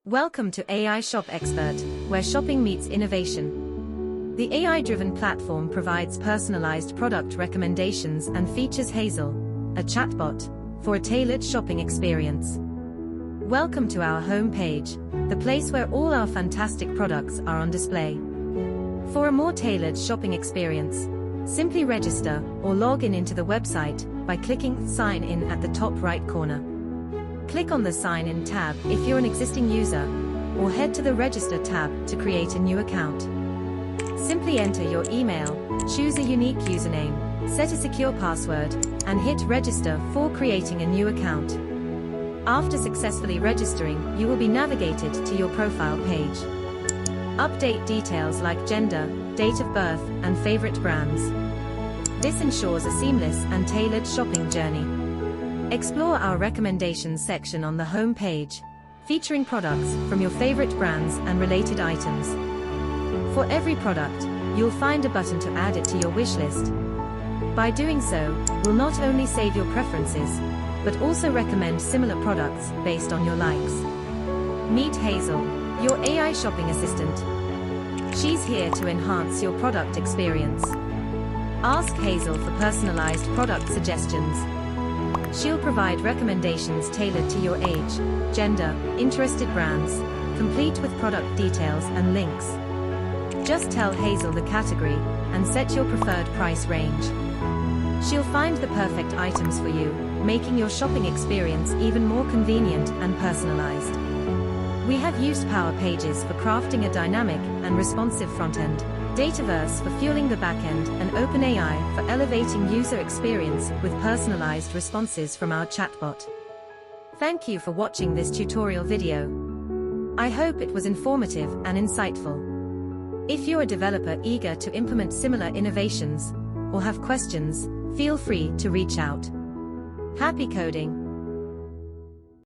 Welcome to AI Shop Expert, where shopping meets innovation. The AI-driven platform provides personalized product recommendations and features Hazel, a chatbot, for a tailored shopping experience. Welcome to our homepage, the place where all our fantastic products are on display. For a more tailored shopping experience, simply register or log in into the website by clicking Sign In at the top right corner. Click on the Sign In tab if you're an existing user, or head to the Register tab to create a new account. Simply enter your email, choose a unique username, set a secure password, and hit Register for creating a new account. After successfully registering, you will be navigated to your profile page. Update details like gender, date of birth, and favorite brands. This ensures a seamless and tailored shopping journey. Explore our recommendations section on the home page, featuring products from your favorite brands and related items. For every product, you'll find a button to add it to your wish list. By doing so, we'll not only save your preferences, but also recommend similar products based on your likes. Meet Hazel, your AI shopping assistant. She's here to enhance your product experience. Ask Hazel for personalized product suggestions. She'll provide recommendations tailored to your age, gender, interested brands, complete with product details and links. Just tell Hazel the category and set your preferred price range. She'll find the perfect items for you, making your shopping experience even more convenient and personalized. We have used Power Pages for crafting a dynamic and responsive front-end, Dataverse for fueling the back-end, and OpenAI for elevating user experience with personalized responses from our chatbot. Thank you for watching this tutorial video. I hope it was informative and insightful. If you're a developer eager to implement similar innovations, or have questions, feel free to reach out. Happy coding!